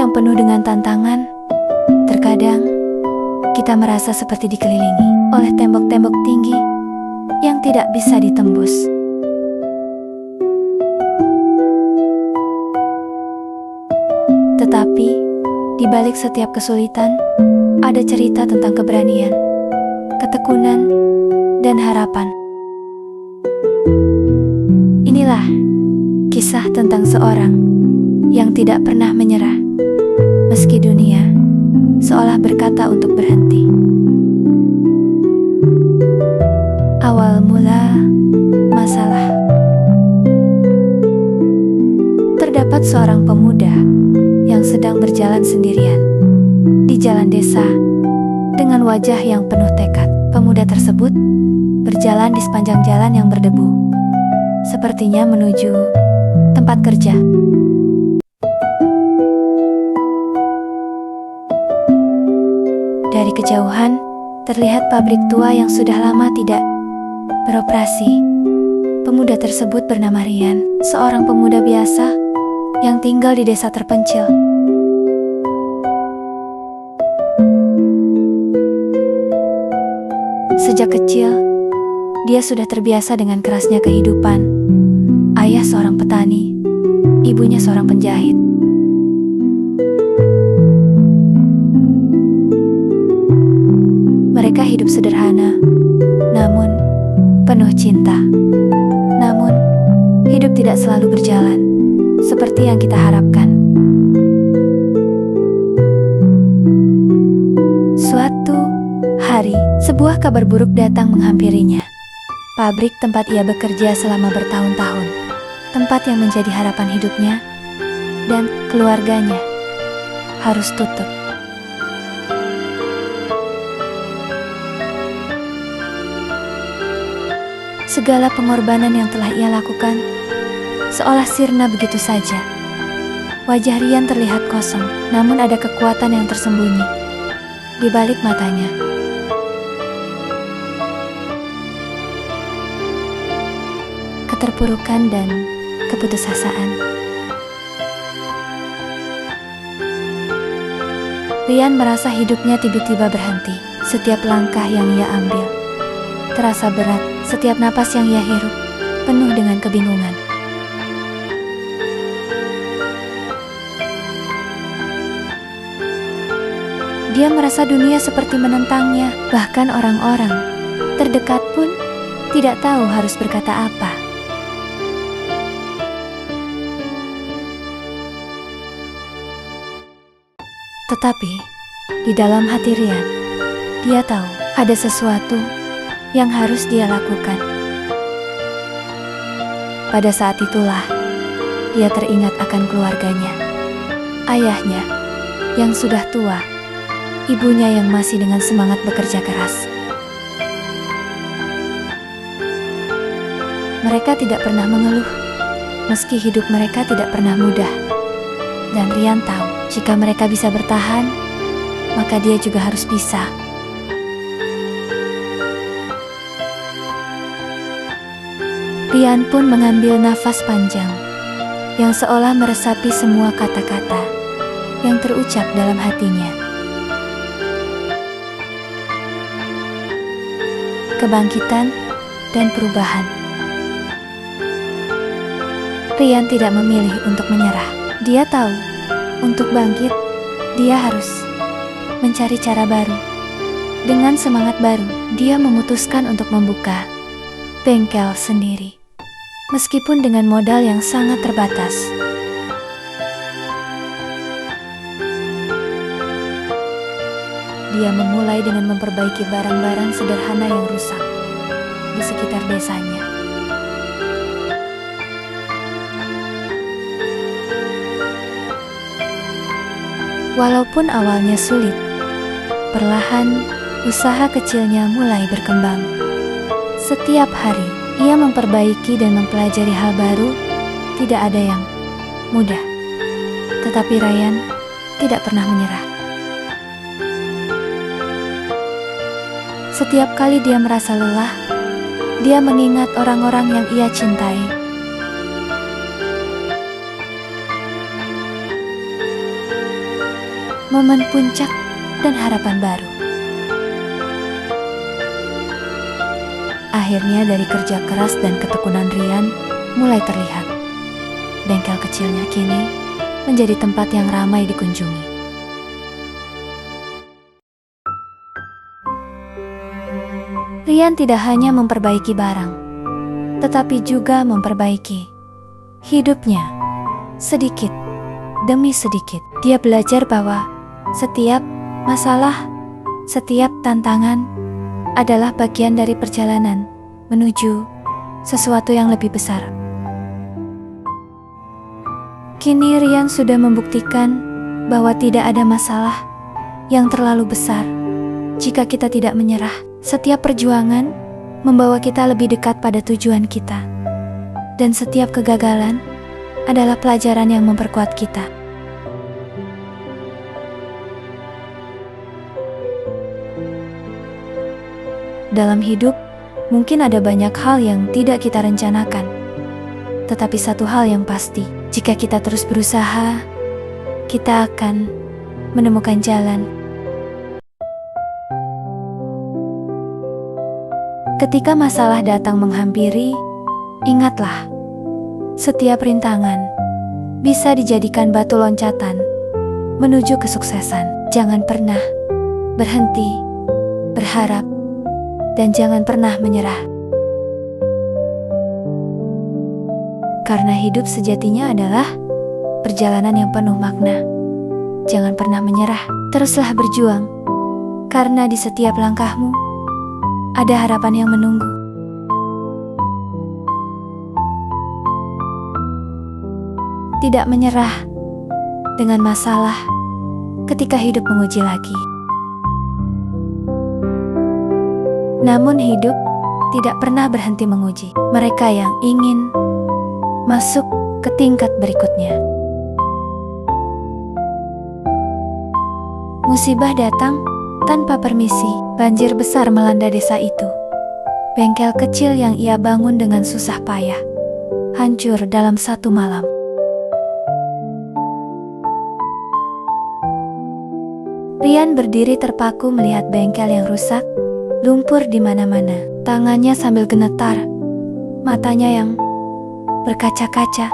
yang penuh dengan tantangan, terkadang kita merasa seperti dikelilingi oleh tembok-tembok tinggi yang tidak bisa ditembus. Tetapi, di balik setiap kesulitan, ada cerita tentang keberanian, ketekunan, dan harapan. Inilah kisah tentang seorang yang tidak pernah menyerah, meski dunia seolah berkata untuk berhenti. Awal mula masalah. Terdapat seorang pemuda yang sedang berjalan sendirian di jalan desa dengan wajah yang penuh tekad. Pemuda tersebut berjalan di sepanjang jalan yang berdebu, sepertinya menuju tempat kerja. Dari kejauhan, terlihat pabrik tua yang sudah lama tidak beroperasi. Pemuda tersebut bernama Rian, seorang pemuda biasa yang tinggal di desa terpencil. Sejak kecil, dia sudah terbiasa dengan kerasnya kehidupan. Ayah seorang petani, ibunya seorang penjahit. Mereka hidup sederhana, namun penuh cinta. Namun, hidup tidak selalu berjalan seperti yang kita harapkan. Suatu hari, sebuah kabar buruk datang menghampirinya. Pabrik tempat ia bekerja selama bertahun-tahun, tempat yang menjadi harapan hidupnya dan keluarganya, harus tutup. Segala pengorbanan yang telah ia lakukan seolah sirna begitu saja. Wajah Rian terlihat kosong, namun ada kekuatan yang tersembunyi di balik matanya. Keterpurukan dan keputusasaan. Rian merasa hidupnya tiba-tiba berhenti. Setiap langkah yang ia ambil terasa berat, setiap napas yang ia hirup penuh dengan kebingungan. Dia merasa dunia seperti menentangnya, bahkan orang-orang terdekat pun tidak tahu harus berkata apa. Tetapi, di dalam hati Rian, dia tahu ada sesuatu yang harus dia lakukan. Pada saat itulah, dia teringat akan keluarganya. Ayahnya, yang sudah tua, ibunya yang masih dengan semangat bekerja keras. Mereka tidak pernah mengeluh, meski hidup mereka tidak pernah mudah. Dan Rian tahu, jika mereka bisa bertahan, maka dia juga harus bisa. Rian pun mengambil nafas panjang, yang seolah meresapi semua kata-kata yang terucap dalam hatinya. Kebangkitan dan perubahan. Rian tidak memilih untuk menyerah. Dia tahu, untuk bangkit, dia harus mencari cara baru. Dengan semangat baru, dia memutuskan untuk membuka bengkel sendiri. Meskipun dengan modal yang sangat terbatas. Dia memulai dengan memperbaiki barang-barang sederhana yang rusak di sekitar desanya. Walaupun awalnya sulit, perlahan usaha kecilnya mulai berkembang. Setiap hari, ia memperbaiki dan mempelajari hal baru. Tidak ada yang mudah. Tetapi Rian tidak pernah menyerah. Setiap kali dia merasa lelah, dia mengingat orang-orang yang ia cintai. momen puncak, dan harapan baru. Akhirnya dari kerja keras dan ketekunan Rian mulai terlihat. Bengkel kecilnya kini menjadi tempat yang ramai dikunjungi. Rian tidak hanya memperbaiki barang, tetapi juga memperbaiki hidupnya. Sedikit demi sedikit, dia belajar bahwa setiap masalah, setiap tantangan adalah bagian dari perjalanan menuju sesuatu yang lebih besar. Kini Rian sudah membuktikan bahwa tidak ada masalah yang terlalu besar jika kita tidak menyerah. Setiap perjuangan membawa kita lebih dekat pada tujuan kita, dan setiap kegagalan adalah pelajaran yang memperkuat kita. Dalam hidup, mungkin ada banyak hal yang tidak kita rencanakan. Tetapi satu hal yang pasti, jika kita terus berusaha, kita akan menemukan jalan. Ketika masalah datang menghampiri, ingatlah, setiap rintangan bisa dijadikan batu loncatan menuju kesuksesan. Jangan pernah berhenti berharap, dan jangan pernah menyerah. Karena hidup sejatinya adalah perjalanan yang penuh makna. Jangan pernah menyerah, teruslah berjuang. Karena di setiap langkahmu ada harapan yang menunggu. Tidak menyerah dengan masalah ketika hidup menguji lagi. Namun hidup tidak pernah berhenti menguji mereka yang ingin masuk ke tingkat berikutnya. Musibah datang tanpa permisi. Banjir besar melanda desa itu. Bengkel kecil yang ia bangun dengan susah payah hancur dalam satu malam. Rian berdiri terpaku melihat bengkel yang rusak, lumpur di mana-mana. Tangannya sambil gemetar, matanya yang berkaca-kaca.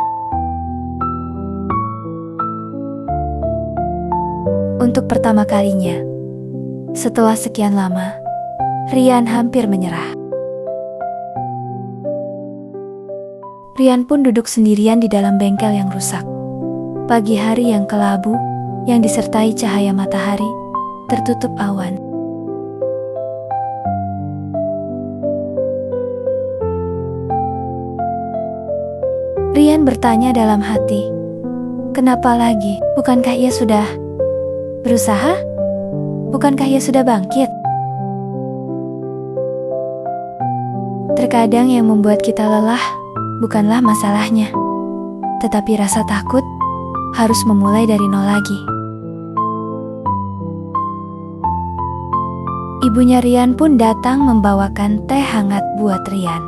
Untuk pertama kalinya, setelah sekian lama, Rian hampir menyerah. Rian pun duduk sendirian di dalam bengkel yang rusak. Pagi hari yang kelabu, yang disertai cahaya matahari, tertutup awan. Rian bertanya dalam hati, kenapa lagi? Bukankah ia sudah berusaha? Bukankah ia sudah bangkit? Terkadang yang membuat kita lelah bukanlah masalahnya, tetapi rasa takut harus memulai dari nol lagi. Ibunya Rian pun datang membawakan teh hangat buat Rian,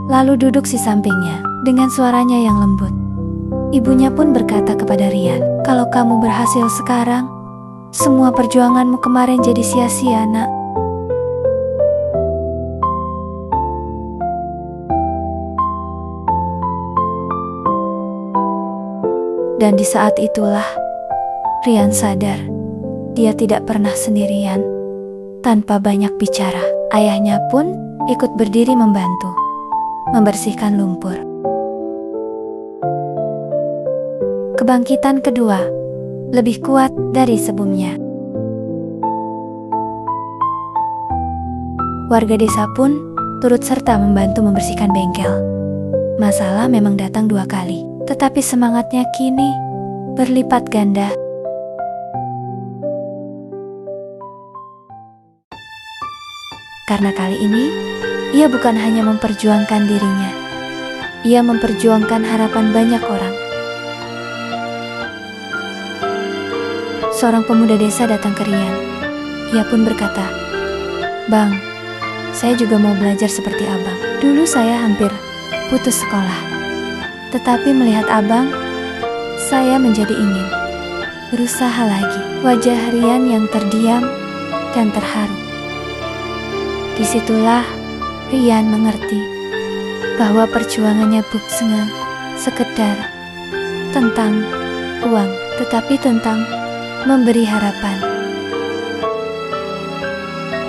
lalu duduk di sampingnya dengan suaranya yang lembut. Ibunya pun berkata kepada Rian, kalau kamu berhasil sekarang, semua perjuanganmu kemarin jadi sia-sia, nak. Dan di saat itulah, Rian sadar, dia tidak pernah sendirian. Tanpa banyak bicara, ayahnya pun ikut berdiri membantu membersihkan lumpur. Kebangkitan kedua lebih kuat dari sebelumnya. Warga desa pun turut serta membantu membersihkan bengkel. Masalah memang datang 2 kali, tetapi semangatnya kini berlipat ganda. Karena kali ini, ia bukan hanya memperjuangkan dirinya, ia memperjuangkan harapan banyak orang. Seorang pemuda desa datang ke Rian. Ia pun berkata, "Bang, saya juga mau belajar seperti abang. Dulu saya hampir putus sekolah. Tetapi melihat abang, saya menjadi ingin berusaha lagi. Wajah Rian yang terdiam dan terharu. Disitulah Rian mengerti bahwa perjuangannya bukan sekedar tentang uang, tetapi tentang memberi harapan.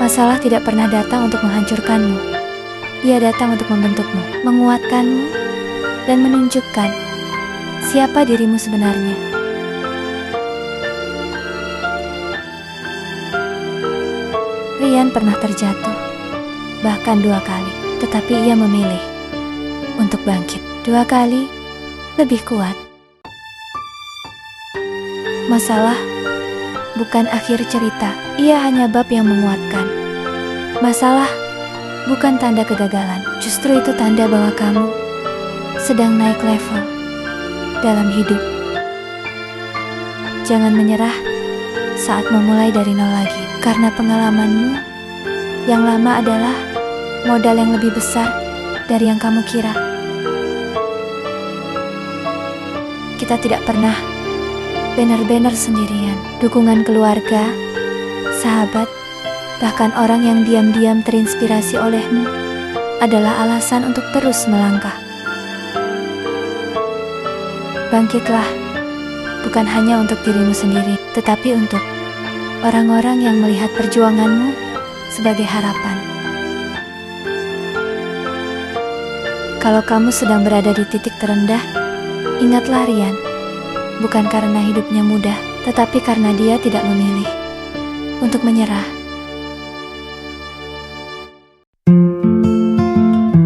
Masalah tidak pernah datang untuk menghancurkanmu. Ia datang untuk membentukmu, menguatkanmu, dan menunjukkan siapa dirimu sebenarnya. Rian pernah terjatuh, bahkan 2 kali, tetapi ia memilih untuk bangkit 2 kali lebih kuat. Masalah bukan akhir cerita, ia hanya bab yang menguatkan. Masalah bukan tanda kegagalan, justru itu tanda bahwa kamu sedang naik level dalam hidup. Jangan menyerah saat memulai dari nol lagi, karena pengalamanmu yang lama adalah modal yang lebih besar dari yang kamu kira. Kita tidak pernah benar-benar sendirian. Dukungan keluarga, sahabat, bahkan orang yang diam-diam terinspirasi olehmu adalah alasan untuk terus melangkah. Bangkitlah, bukan hanya untuk dirimu sendiri, tetapi untuk orang-orang yang melihat perjuanganmu sebagai harapan. Kalau kamu sedang berada di titik terendah, ingatlah Rian, bukan karena hidupnya mudah, tetapi karena dia tidak memilih untuk menyerah.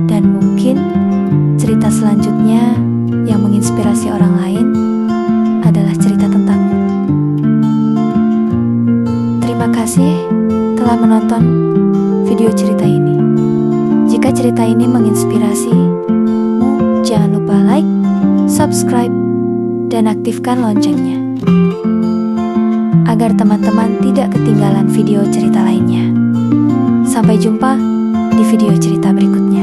Dan mungkin cerita selanjutnya yang menginspirasi orang lain adalah cerita tentangmu. Terima kasih telah menonton video cerita ini. Jika cerita ini menginspirasimu, jangan lupa like, subscribe, dan aktifkan loncengnya agar teman-teman tidak ketinggalan video cerita lainnya. Sampai jumpa di video cerita berikutnya.